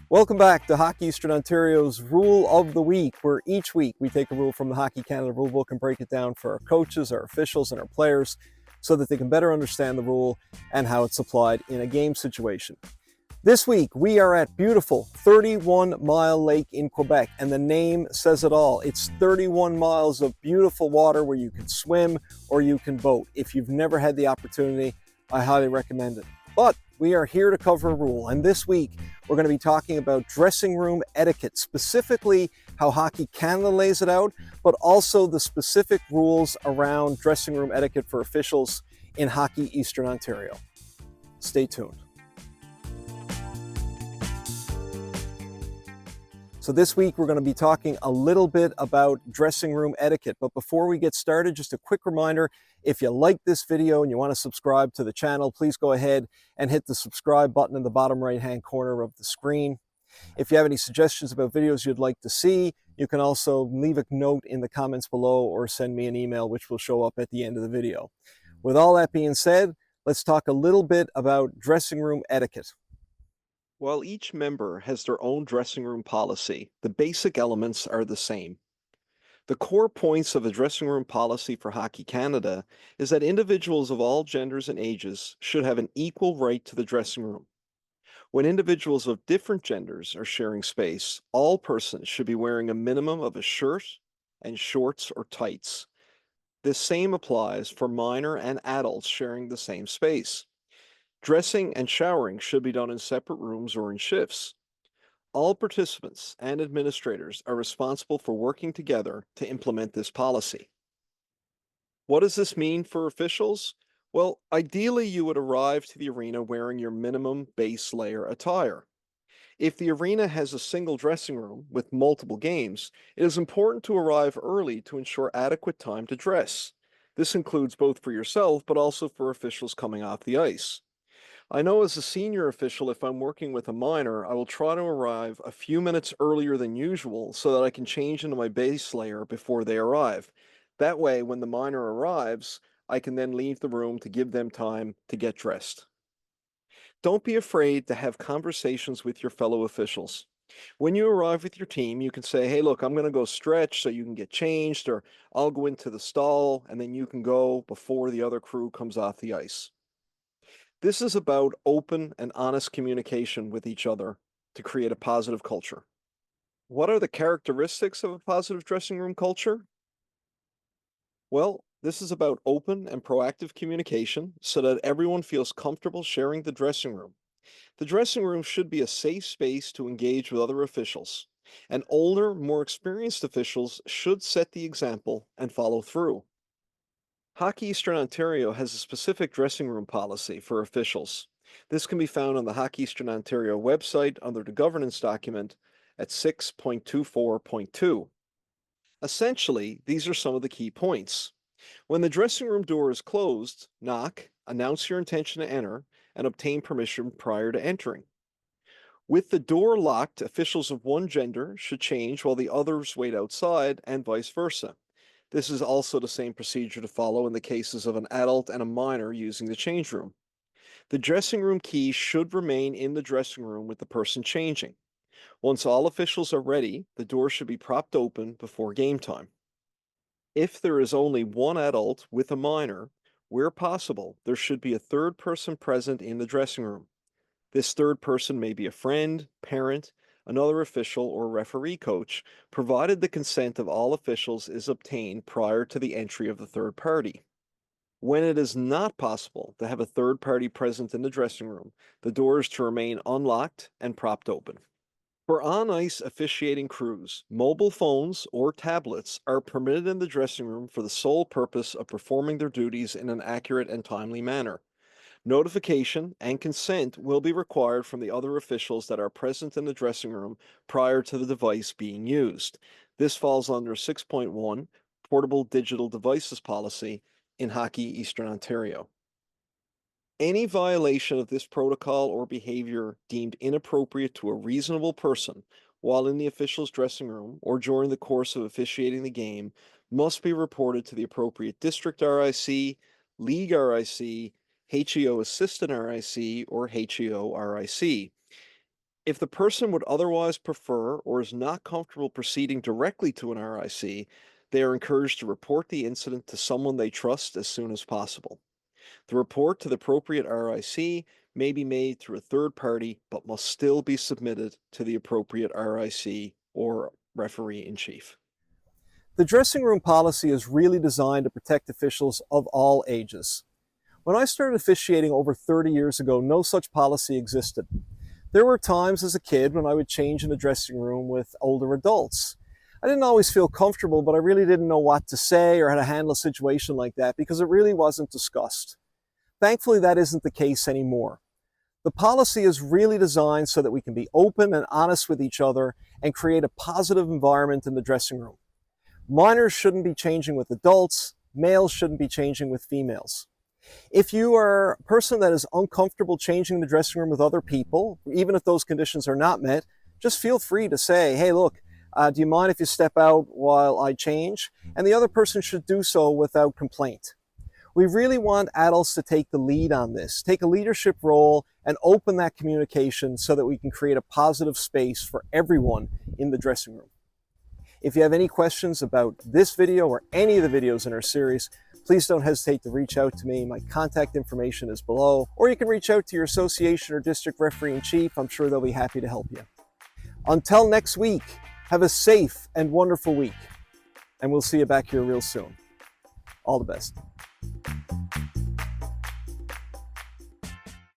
Welcome back to Hockey Eastern Ontario's Rule of the Week, where each week we take a rule from the Hockey Canada rulebook and break it down for our coaches, our officials, and our players so that they can better understand the rule and how it's applied in a game situation. This week, we are at beautiful 31 Mile Lake in Quebec, and the name says it all. It's 31 miles of beautiful water where you can swim or you can boat. If you've never had the opportunity, I highly recommend it. But we are here to cover a rule, and this week we're going to be talking about dressing room etiquette, specifically how Hockey Canada lays it out, but also the specific rules around dressing room etiquette for officials in Hockey Eastern Ontario. Stay tuned. So this week we're going to be talking a little bit about dressing room etiquette, but before we get started, just a quick reminder, if you like this video and you want to subscribe to the channel, please go ahead and hit the subscribe button in the bottom right hand corner of the screen. If you have any suggestions about videos you'd like to see, you can also leave a note in the comments below or send me an email, which will show up at the end of the video. With all that being said, let's talk a little bit about dressing room etiquette. While each member has their own dressing room policy, the basic elements are the same. The core points of a dressing room policy for Hockey Canada is that individuals of all genders and ages should have an equal right to the dressing room. When individuals of different genders are sharing space, all persons should be wearing a minimum of a shirt and shorts or tights. This same applies for minor and adults sharing the same space. Dressing and showering should be done in separate rooms or in shifts. All participants and administrators are responsible for working together to implement this policy. What does this mean for officials? Well, ideally you would arrive to the arena wearing your minimum base layer attire. If the arena has a single dressing room with multiple games, it is important to arrive early to ensure adequate time to dress. This includes both for yourself, but also for officials coming off the ice. I know as a senior official, if I'm working with a minor, I will try to arrive a few minutes earlier than usual so that I can change into my base layer before they arrive. That way, when the minor arrives, I can then leave the room to give them time to get dressed. Don't be afraid to have conversations with your fellow officials. When you arrive with your team, you can say, hey, look, I'm going to go stretch so you can get changed, or I'll go into the stall and then you can go before the other crew comes off the ice. This is about open and honest communication with each other to create a positive culture. What are the characteristics of a positive dressing room culture? Well, this is about open and proactive communication so that everyone feels comfortable sharing the dressing room. The dressing room should be a safe space to engage with other officials, and older, more experienced officials should set the example and follow through. Hockey Eastern Ontario has a specific dressing room policy for officials. This can be found on the Hockey Eastern Ontario website under the governance document at 6.24.2. Essentially, these are some of the key points. When the dressing room door is closed, knock, announce your intention to enter, and obtain permission prior to entering. With the door locked, officials of one gender should change while the others wait outside, and vice versa. This is also the same procedure to follow in the cases of an adult and a minor using the change room. The dressing room key should remain in the dressing room with the person changing. Once all officials are ready, the door should be propped open before game time. If there is only one adult with a minor, where possible, there should be a third person present in the dressing room. This third person may be a friend, parent, another official, or referee coach, provided the consent of all officials is obtained prior to the entry of the third party. When it is not possible to have a third party present in the dressing room, the door is to remain unlocked and propped open. For on-ice officiating crews, mobile phones or tablets are permitted in the dressing room for the sole purpose of performing their duties in an accurate and timely manner. Notification and consent will be required from the other officials that are present in the dressing room prior to the device being used. This falls under 6.1 Portable Digital Devices Policy in Hockey Eastern Ontario. Any violation of this protocol or behavior deemed inappropriate to a reasonable person while in the official's dressing room or during the course of officiating the game must be reported to the appropriate district RIC, league RIC, HEO assistant RIC, or HEO RIC. If the person would otherwise prefer or is not comfortable proceeding directly to an RIC, they are encouraged to report the incident to someone they trust as soon as possible. The report to the appropriate RIC may be made through a third party, but must still be submitted to the appropriate RIC or referee in chief. The dressing room policy is really designed to protect officials of all ages. When I started officiating over 30 years ago, no such policy existed. There were times as a kid when I would change in the dressing room with older adults. I didn't always feel comfortable, but I really didn't know what to say or how to handle a situation like that because it really wasn't discussed. Thankfully, that isn't the case anymore. The policy is really designed so that we can be open and honest with each other and create a positive environment in the dressing room. Minors shouldn't be changing with adults. Males shouldn't be changing with females. If you are a person that is uncomfortable changing the dressing room with other people, even if those conditions are not met, just feel free to say, hey, look, do you mind if you step out while I change? And the other person should do so without complaint. We really want adults to take the lead on this, take a leadership role and open that communication so that we can create a positive space for everyone in the dressing room. If you have any questions about this video or any of the videos in our series, please don't hesitate to reach out to me. My contact information is below, or you can reach out to your association or district referee-in-chief. I'm sure they'll be happy to help you. Until next week, have a safe and wonderful week, and we'll see you back here real soon. All the best.